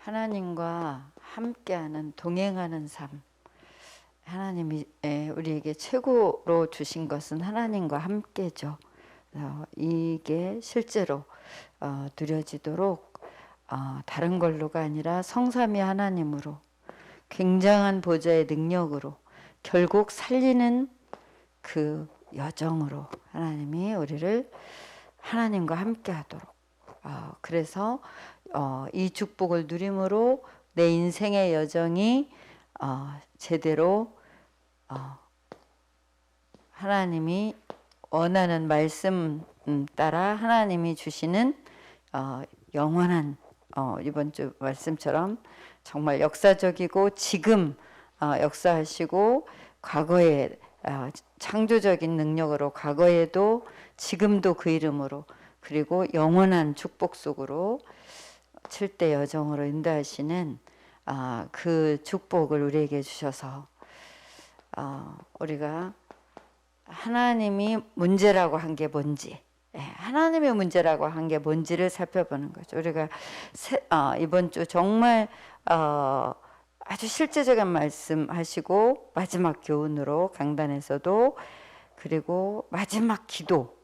하나님과 함께하는 동행하는 삶. 하나님이 우리에게 최고로 주신 것은 하나님과 함께죠. 이게 실제로 누려지도록 다른 걸로가 아니라 성삼위 하나님으로 굉장한 보좌의 능력으로 결국 살리는 그 여정으로 하나님이 우리를 하나님과 함께하도록 그래서 이 축복을 누림으로 내 인생의 여정이 제대로 하나님이 원하는 말씀 따라 하나님이 주시는 영원한 이번 주 말씀처럼 정말 역사적이고 지금 역사하시고 과거에 창조적인 능력으로 과거에도 지금도 그 이름으로 그리고 영원한 축복 속으로 7대 여정으로 인도하시는 그 축복을 우리에게 주셔서 우리가 하나님이 문제라고 한 게 뭔지 하나님의 문제라고 한 게 뭔지를 살펴보는 거죠. 우리가 이번 주 정말 아주 실제적인 말씀 하시고 마지막 교훈으로 강단에서도 그리고 마지막 기도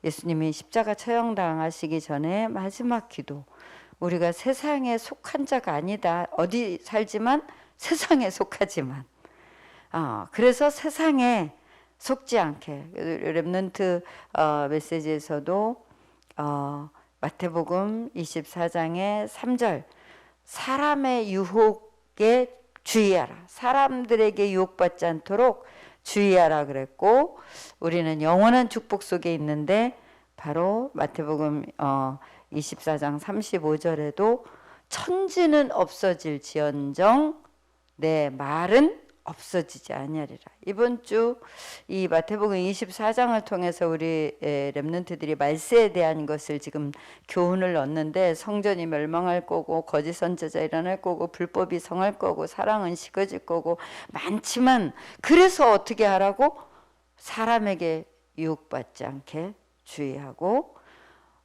예수님이 십자가 처형당하시기 전에 마지막 기도 우리가 세상에 속한 자가 아니다. 어디 살지만 세상에 속하지만 그래서 세상에 속지 않게 렘넌트 메시지에서도 마태복음 24장의 3절 사람의 유혹에 주의하라. 사람들에게 유혹받지 않도록 주의하라 그랬고 우리는 영원한 축복 속에 있는데 바로 마태복음 24장 35절에도 천지는 없어질지언정 내 말은 없어지지 아니하리라. 이번 주 이 마태복음 24장을 통해서 우리 렘넌트들이 말세에 대한 것을 지금 교훈을 얻는데 성전이 멸망할 거고 거짓 선지자 일어날 거고 불법이 성할 거고 사랑은 식어질 거고 많지만 그래서 어떻게 하라고? 사람에게 유혹받지 않게 주의하고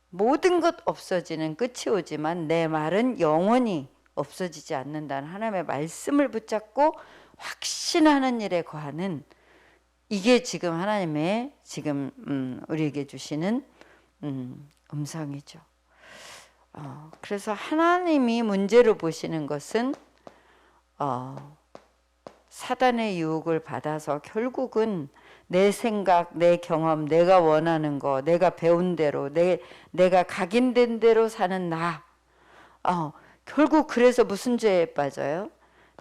모든 것 없어지는 끝이 오지만 내 말은 영원히 없어지지 않는다는 하나님의 말씀을 붙잡고 확신하는 일에 거하는 이게 지금 하나님의 지금 우리에게 주시는 음성이죠. 그래서 하나님이 문제로 보시는 것은 사단의 유혹을 받아서 결국은 내 생각, 내 경험, 내가 원하는 거, 내가 배운 대로, 내가 각인된 대로 사는 나. 결국 그래서 무슨 죄에 빠져요?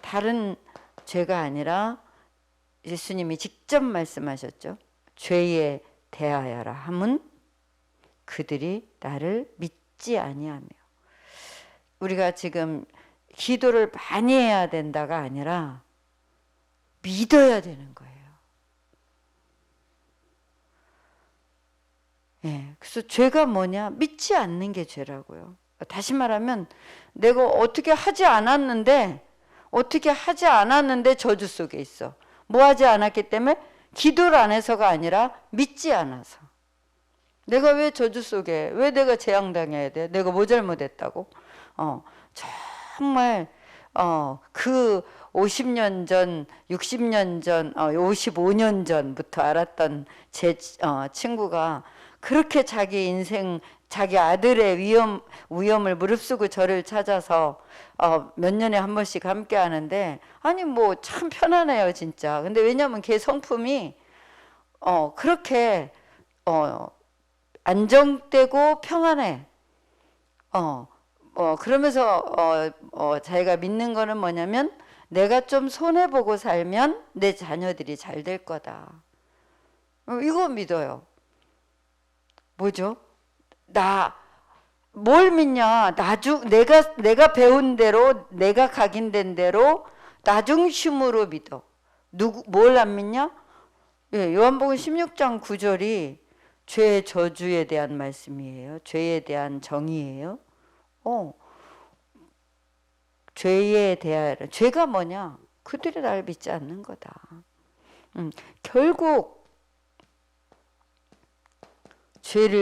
다른 죄가 아니라 예수님이 직접 말씀하셨죠. 죄에 대하여라 함은 그들이 나를 믿지 아니하며. 우리가 지금 기도를 많이 해야 된다가 아니라 믿어야 되는 거예요. 그래서 죄가 뭐냐? 믿지 않는 게 죄라고요. 다시 말하면 내가 어떻게 하지 않았는데 저주 속에 있어. 뭐 하지 않았기 때문에 기도를 안 해서가 아니라 믿지 않아서. 내가 왜 저주 속에 왜 내가 재앙당해야 돼? 내가 뭐 잘못했다고? 정말 그 50년 전, 60년 전, 55년 전부터 알았던 제 친구가 그렇게 자기 인생 자기 아들의 위험을 무릅쓰고 저를 찾아서 몇 년에 한 번씩 함께 하는데 아니 뭐 참 편안해요 진짜. 근데 왜냐면 걔 성품이 그렇게 안정되고 평안해. 그러면서 자기가 믿는 거는 뭐냐면 내가 좀 손해보고 살면 내 자녀들이 잘 될 거다. 이거 믿어요. 뭐죠? 뭘 믿냐? 내가 배운 대로, 내가 각인된 대로 나중심으로 믿어. 뭘 안 믿냐? 요한복음 16장 9절이 죄의 저주에 대한 말씀이에요. 죄에 대한 정의예요. 죄에 대하여 죄가 뭐냐? 그들이 나를 믿지 않는 거다. 결국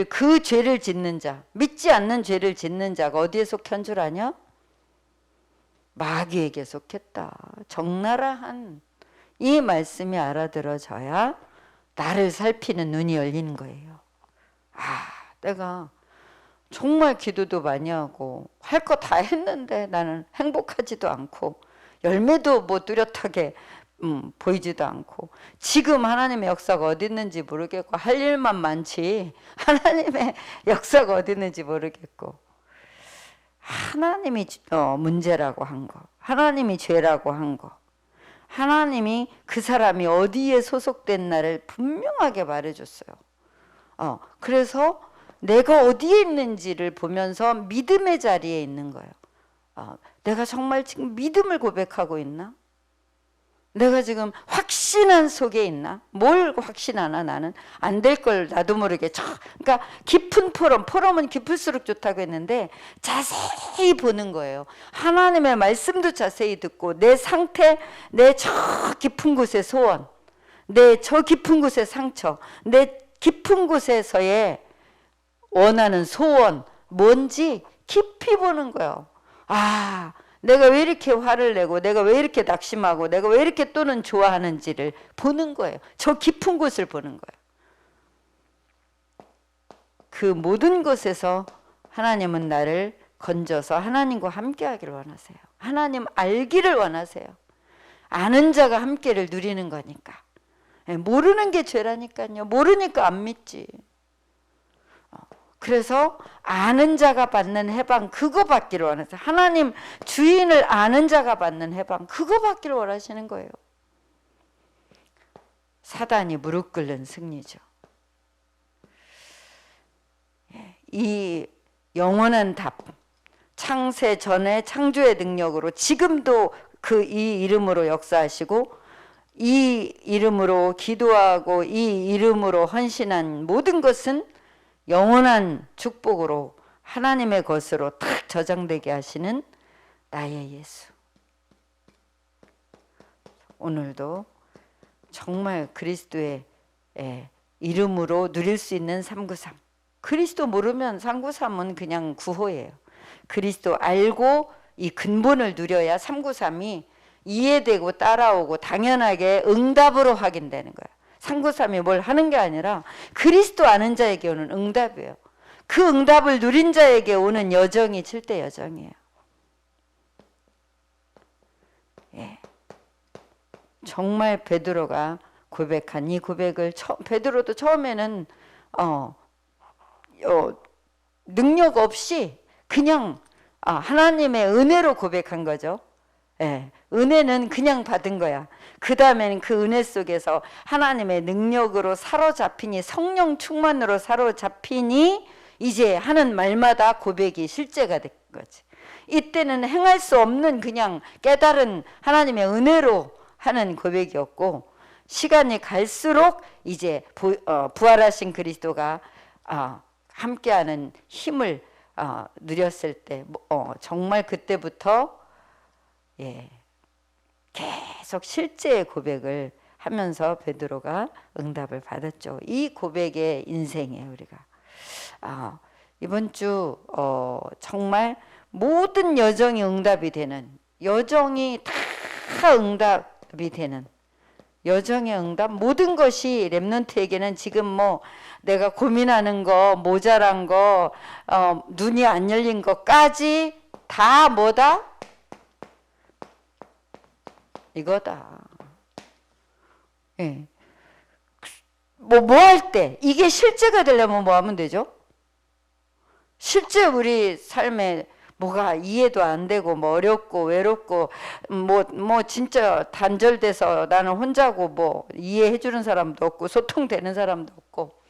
그 죄를 짓는 자, 믿지 않는 죄를 짓는 자가 어디에 속한 줄 아냐? 마귀에게 속했다. 적나라한 이 말씀이 알아들어져야 나를 살피는 눈이 열리는 거예요. 내가 정말 기도도 많이 하고 할 거 다 했는데 나는 행복하지도 않고 열매도 뭐 뚜렷하게 보이지도 않고 지금 하나님의 역사가 어디 있는지 모르겠고 할 일만 많지 하나님의 역사가 어디 있는지 모르겠고 하나님이 문제라고 한 거, 하나님이 죄라고 한 거, 하나님이 그 사람이 어디에 소속된 나를 분명하게 말해줬어요. 그래서 내가 어디에 있는지를 보면서 믿음의 자리에 있는 거예요. 내가 정말 지금 믿음을 고백하고 있나? 내가 지금 확신한 속에 있나? 뭘 확신하나 나는? 안 될 걸 나도 모르게 그러니까 깊은 포럼은 깊을수록 좋다고 했는데 자세히 보는 거예요. 하나님의 말씀도 자세히 듣고 내 상태, 내 저 깊은 곳의 소원, 내 저 깊은 곳의 상처, 내 깊은 곳에서의 원하는 소원 뭔지 깊이 보는 거예요. 내가 왜 이렇게 화를 내고 내가 왜 이렇게 낙심하고 내가 왜 이렇게 또는 좋아하는지를 보는 거예요. 저 깊은 곳을 보는 거예요. 그 모든 곳에서 하나님은 나를 건져서 하나님과 함께 하기를 원하세요. 하나님 알기를 원하세요. 아는 자가 함께를 누리는 거니까. 모르는 게 죄라니까요. 모르니까 안 믿지. 그래서 아는 자가 받는 해방 그거 받기를 원하세요. 하나님 주인을 아는 자가 받는 해방 그거 받기를 원하시는 거예요. 사단이 무릎 꿇는 승리죠. 이 영원한 답, 창세 전에 창조의 능력으로 지금도 이 이름으로 역사하시고 이 이름으로 기도하고 이 이름으로 헌신한 모든 것은 영원한 축복으로 하나님의 것으로 탁 저장되게 하시는 나의 예수. 오늘도 정말 그리스도의 이름으로 누릴 수 있는 393. 그리스도 모르면 393은 그냥 구호예요. 그리스도 알고 이 근본을 누려야 393이 이해되고 따라오고 당연하게 응답으로 확인되는 거예요. 393이 뭘 하는 게 아니라 그리스도 아는 자에게 오는 응답이에요. 그 응답을 누린 자에게 오는 여정이 7대 여정이에요. 정말 베드로가 고백한 이 고백을 베드로도 처음에는 능력 없이 그냥 하나님의 은혜로 고백한 거죠. 은혜는 그냥 받은 거야. 그 다음에는 그 은혜 속에서 하나님의 능력으로 사로잡히니 성령 충만으로 사로잡히니 이제 하는 말마다 고백이 실제가 된 거지. 이때는 행할 수 없는 그냥 깨달은 하나님의 은혜로 하는 고백이었고 시간이 갈수록 이제 부활하신 그리스도가 함께하는 힘을 누렸을 때 정말 그때부터 계속 실제의 고백을 하면서 베드로가 응답을 받았죠. 이 고백의 인생이에요, 우리가. 이번 주 정말 모든 여정이 응답이 되는, 여정이 다 응답이 되는 여정의 응답, 모든 것이 렘넌트에게는 지금 뭐 내가 고민하는 거, 모자란 거, 눈이 안 열린 것까지 다 뭐다? 이거다. 뭐 할 때 이게 실제가 되려면 뭐 하면 되죠? 실제 우리 삶에 뭐가 이해도 안 되고 뭐 어렵고 외롭고 뭐 진짜 단절돼서 나는 혼자고 뭐 이해해 주는 사람도 없고 소통되는 사람도 없고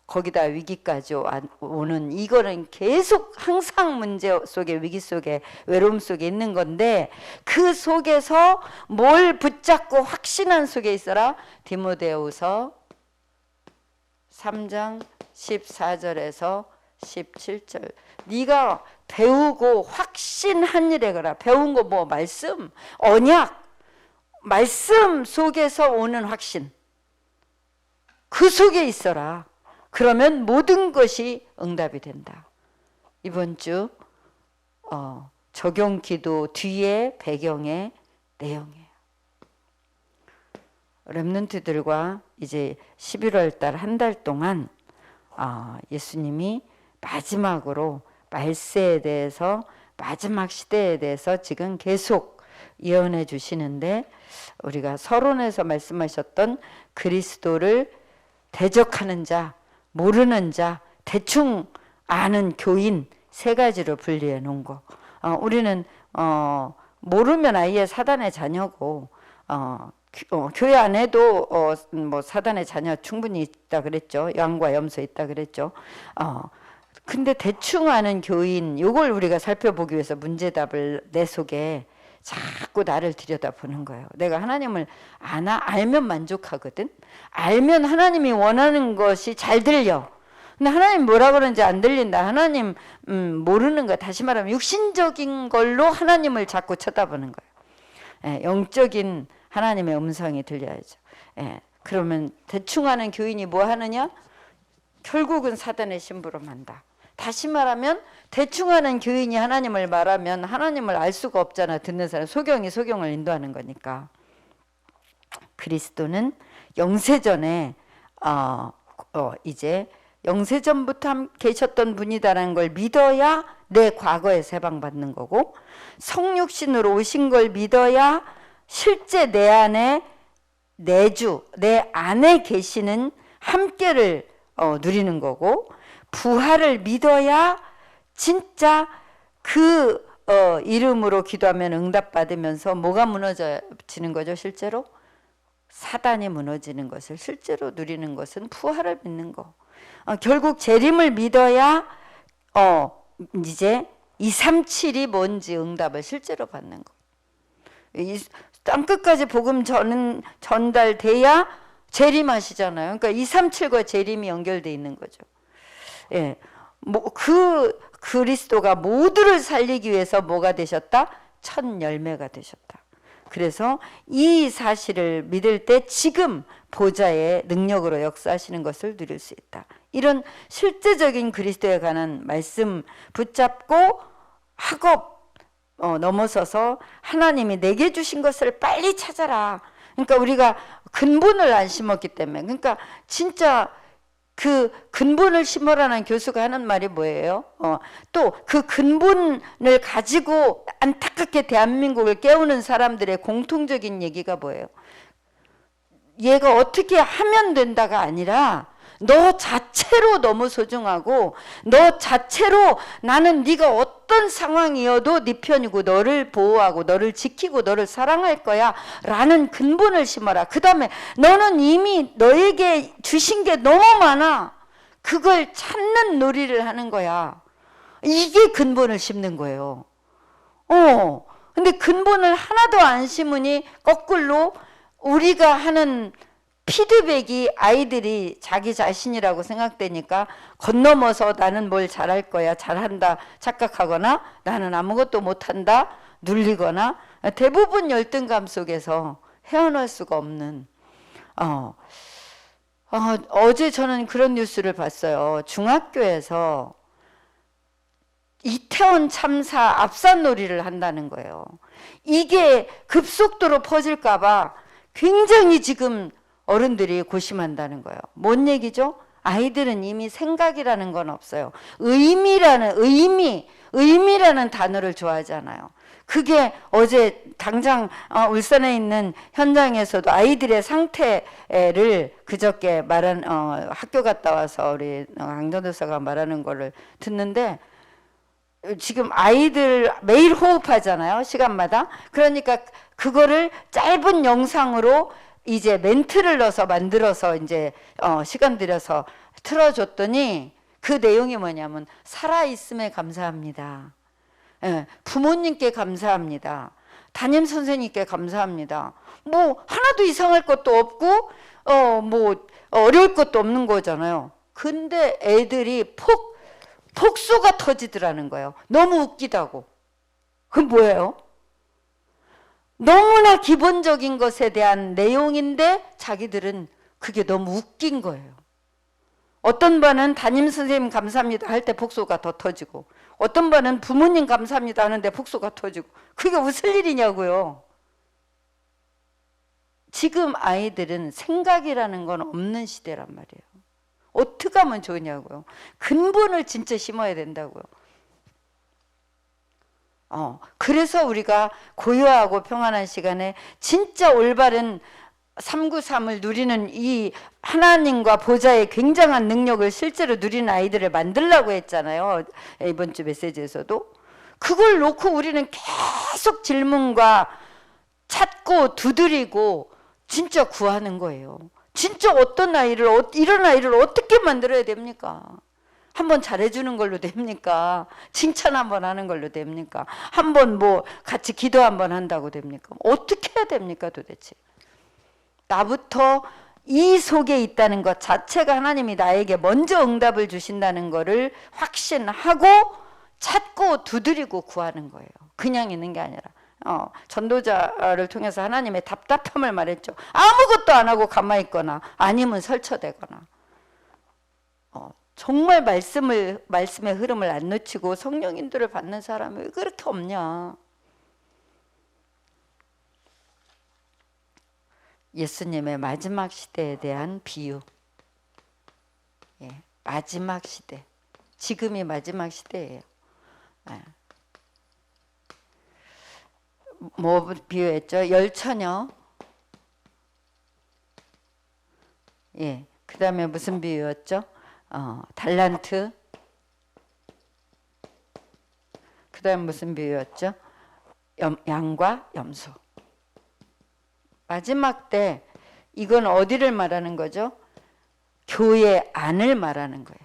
거기다 위기까지 오는 이거는 계속 항상 문제 속에 위기 속에 외로움 속에 있는 건데 그 속에서 뭘 붙잡고 확신한 속에 있어라. 디모데후서 3장 14절에서 17절 네가 배우고 확신한 일에 거라. 배운 거 뭐 말씀, 언약, 말씀 속에서 오는 확신 그 속에 있어라. 그러면 모든 것이 응답이 된다. 이번 주 적용 기도 뒤에 배경의 내용이에요. 렘넌트들과 이제 11월 달 한 달 동안 예수님이 마지막으로 말세에 대해서, 마지막 시대에 대해서 지금 계속 예언해 주시는데, 우리가 서론에서 말씀하셨던 그리스도를 대적하는 자, 모르는 자, 대충 아는 교인 세 가지로 분리해 놓은 거. 우리는 모르면 아예 사단의 자녀고, 교회 안에도 뭐 사단의 자녀 충분히 있다 그랬죠. 양과 염소 있다 그랬죠. 근데 대충 아는 교인, 요걸 우리가 살펴보기 위해서 문제답을 내 속에 자꾸 나를 들여다보는 거예요. 내가 하나님을 알면 만족하거든. 알면 하나님이 원하는 것이 잘 들려. 근데 하나님 뭐라 그러는지 안 들린다. 하나님 모르는 거. 다시 말하면 육신적인 걸로 하나님을 자꾸 쳐다보는 거예요. 영적인 하나님의 음성이 들려야죠. 그러면 대충 하는 교인이 뭐 하느냐? 결국은 사단의 심부름 한다. 다시 말하면 대충 하는 교인이 하나님을 말하면 하나님을 알 수가 없잖아. 듣는 사람. 소경이 소경을 인도하는 거니까. 그리스도는 영세전에 이제 영세전부터 계셨던 분이다라는 걸 믿어야 내 과거에 세방받는 거고, 성육신으로 오신 걸 믿어야 실제 내 안에 내 안에 계시는 함께를 누리는 거고, 부활을 믿어야 진짜 그 이름으로 기도하면 응답받으면서 뭐가 무너지는 거죠? 실제로 사단이 무너지는 것을 실제로 누리는 것은 부활을 믿는 거. 결국 재림을 믿어야 이제 237이 뭔지 응답을 실제로 받는 거. 땅끝까지 복음 전달돼야 재림하시잖아요. 그러니까 237과 재림이 연결돼 있는 거죠. 그 그리스도가 모두를 살리기 위해서 뭐가 되셨다? 첫 열매가 되셨다. 그래서 이 사실을 믿을 때 지금 보좌의 능력으로 역사하시는 것을 누릴 수 있다. 이런 실제적인 그리스도에 관한 말씀 붙잡고 학업 넘어서서 하나님이 내게 주신 것을 빨리 찾아라. 그러니까 우리가 근본을 안 심었기 때문에, 그러니까 진짜 그 근본을 심으라는 교수가 하는 말이 뭐예요? 또 그 근본을 가지고 안타깝게 대한민국을 깨우는 사람들의 공통적인 얘기가 뭐예요? 얘가 어떻게 하면 된다가 아니라 너 자체로 너무 소중하고, 너 자체로 나는 네가 어떤 상황이어도 네 편이고 너를 보호하고 너를 지키고 너를 사랑할 거야 라는 근본을 심어라. 그 다음에 너는 이미 너에게 주신 게 너무 많아. 그걸 찾는 놀이를 하는 거야. 이게 근본을 심는 거예요. 근데 근본을 하나도 안 심으니 거꾸로 우리가 하는 피드백이 아이들이 자기 자신이라고 생각되니까 건너머서 나는 뭘 잘할 거야, 잘한다 착각하거나 나는 아무것도 못한다 눌리거나, 대부분 열등감 속에서 헤어날 수가 없는. 어제 저는 그런 뉴스를 봤어요. 중학교에서 이태원 참사 압사놀이를 한다는 거예요. 이게 급속도로 퍼질까 봐 굉장히 지금 어른들이 고심한다는 거예요. 뭔 얘기죠? 아이들은 이미 생각이라는 건 없어요. 의미라는 단어를 좋아하잖아요. 그게 어제 당장 울산에 있는 현장에서도 아이들의 상태를 그저께 학교 갔다 와서 우리 강전도사가 말하는 거를 듣는데, 지금 아이들 매일 호흡하잖아요. 시간마다. 그러니까 그거를 짧은 영상으로 이제 멘트를 넣어서 만들어서 이제 시간 들여서 틀어줬더니 그 내용이 뭐냐면, 살아있음에 감사합니다. 부모님께 감사합니다. 담임 선생님께 감사합니다. 뭐 하나도 이상할 것도 없고 뭐 어려울 것도 없는 거잖아요. 근데 애들이 폭소가 터지더라는 거예요. 너무 웃기다고. 그건 뭐예요? 너무나 기본적인 것에 대한 내용인데 자기들은 그게 너무 웃긴 거예요. 어떤 반은 담임 선생님 감사합니다 할 때 복소가 더 터지고, 어떤 반은 부모님 감사합니다 하는데 복소가 터지고, 그게 웃을 일이냐고요. 지금 아이들은 생각이라는 건 없는 시대란 말이에요. 어떻게 하면 좋으냐고요. 근본을 진짜 심어야 된다고요. 그래서 우리가 고요하고 평안한 시간에 진짜 올바른 393을 누리는 이 하나님과 보좌의 굉장한 능력을 실제로 누리는 아이들을 만들라고 했잖아요. 이번 주 메시지에서도. 그걸 놓고 우리는 계속 질문과 찾고 두드리고 진짜 구하는 거예요. 진짜 어떤 아이를, 이런 아이를 어떻게 만들어야 됩니까? 한번 잘해주는 걸로 됩니까? 칭찬 한번 하는 걸로 됩니까? 한번 뭐 같이 기도 한번 한다고 됩니까? 어떻게 해야 됩니까 도대체? 나부터 이 속에 있다는 것 자체가 하나님이 나에게 먼저 응답을 주신다는 것을 확신하고 찾고 두드리고 구하는 거예요. 그냥 있는 게 아니라. 전도자를 통해서 하나님의 답답함을 말했죠. 아무것도 안 하고 가만히 있거나 아니면 설쳐대거나. 정말 말씀의 흐름을 안 놓치고 성령 인도를 받는 사람이 왜 그렇게 없냐. 예수님의 마지막 시대에 대한 비유. 마지막 시대. 지금이 마지막 시대예요. 뭐 비유했죠? 열처녀. 그 다음에 무슨 비유였죠? 달란트. 그 다음에 무슨 비유였죠? 양과 염소. 마지막 때 이건 어디를 말하는 거죠? 교회 안을 말하는 거예요.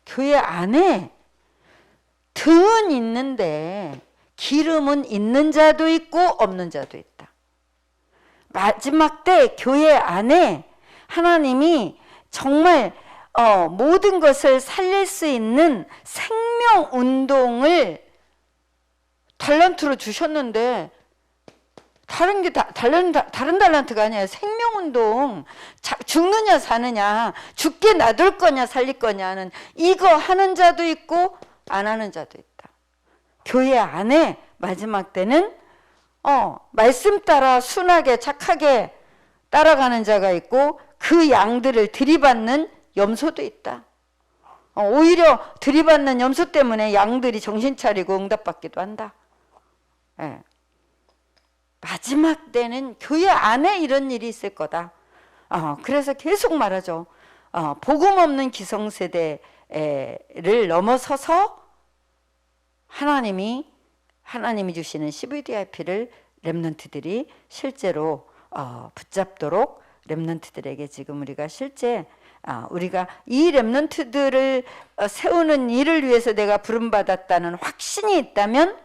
교회 안에 등은 있는데 기름은 있는 자도 있고 없는 자도 있다. 마지막 때 교회 안에 하나님이 정말 모든 것을 살릴 수 있는 생명 운동을 달란트로 주셨는데 다른 달란트가 아니에요. 생명 운동. 죽느냐 사느냐, 죽게 놔둘 거냐 살릴 거냐는 이거 하는 자도 있고 안 하는 자도 있다. 교회 안에 마지막 때는 말씀 따라 순하게 착하게 따라가는 자가 있고 그 양들을 들이받는 염소도 있다. 오히려 들이받는 염소 때문에 양들이 정신 차리고 응답받기도 한다. 마지막 때는 교회 안에 이런 일이 있을 거다. 그래서 계속 말하죠. 복음 없는 기성세대를 넘어서서 하나님이 주시는 CVDIP를 렘넌트들이 실제로 붙잡도록 렘넌트들에게 지금 우리가 실제 우리가 이 렘넌트들을 세우는 일을 위해서 내가 부름받았다는 확신이 있다면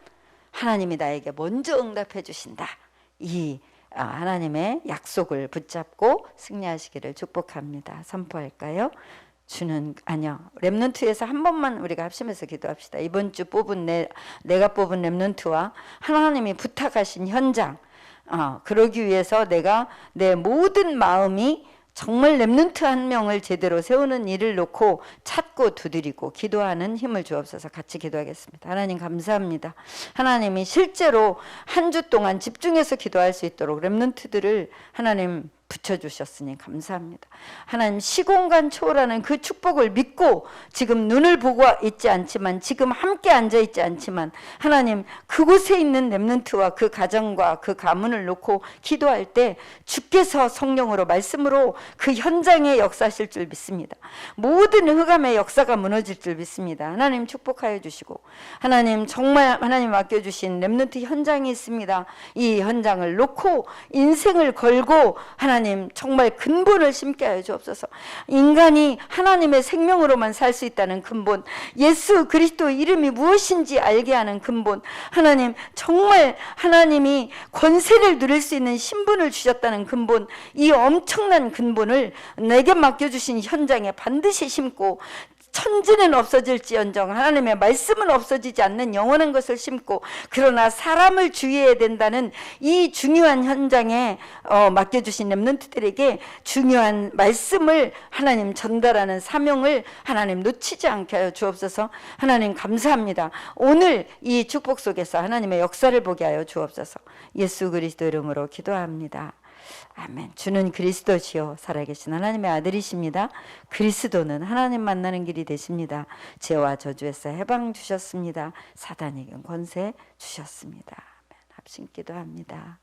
하나님이 나에게 먼저 응답해 주신다. 이 하나님의 약속을 붙잡고 승리하시기를 축복합니다. 선포할까요? 렘넌트에서 한 번만 우리가 합심해서 기도합시다. 이번 주 내가 뽑은 렘넌트와 하나님이 부탁하신 현장, 그러기 위해서 내가 내 모든 마음이 정말 렘넌트 한 명을 제대로 세우는 일을 놓고 찾고 두드리고 기도하는 힘을 주옵소서. 같이 기도하겠습니다. 하나님 감사합니다. 하나님이 실제로 한 주 동안 집중해서 기도할 수 있도록 렘넌트들을 하나님 붙여주셨으니 감사합니다. 하나님 시공간 초월하는 그 축복을 믿고 지금 눈을 보고 있지 않지만 지금 함께 앉아있지 않지만 하나님 그곳에 있는 렘넌트와 그 가정과 그 가문을 놓고 기도할 때 주께서 성령으로 말씀으로 그 현장에 역사하실 줄 믿습니다. 모든 흑암의 역사가 무너질 줄 믿습니다. 하나님 축복하여 주시고 하나님 정말 하나님 맡겨주신 렘넌트 현장이 있습니다. 이 현장을 놓고 인생을 걸고 하나님 정말 근본을 심게 하여 주옵소서. 인간이 하나님의 생명으로만 살 수 있다는 근본, 예수 그리스도 이름이 무엇인지 알게 하는 근본, 하나님 정말 하나님이 권세를 누릴 수 있는 신분을 주셨다는 근본, 이 엄청난 근본을 내게 맡겨주신 현장에 반드시 심고 천지는 없어질지언정 하나님의 말씀은 없어지지 않는 영원한 것을 심고, 그러나 사람을 주의해야 된다는 이 중요한 현장에 맡겨주신 렘넌트들에게 중요한 말씀을 하나님 전달하는 사명을 하나님 놓치지 않게 하여 주옵소서. 하나님 감사합니다. 오늘 이 축복 속에서 하나님의 역사를 보게 하여 주옵소서. 예수 그리스도 이름으로 기도합니다. 아멘. 주는 그리스도시요 살아계신 하나님의 아들이십니다. 그리스도는 하나님 만나는 길이 되십니다. 죄와 저주에서 해방 주셨습니다. 사단에게 권세 주셨습니다. 아멘. 합심 기도합니다.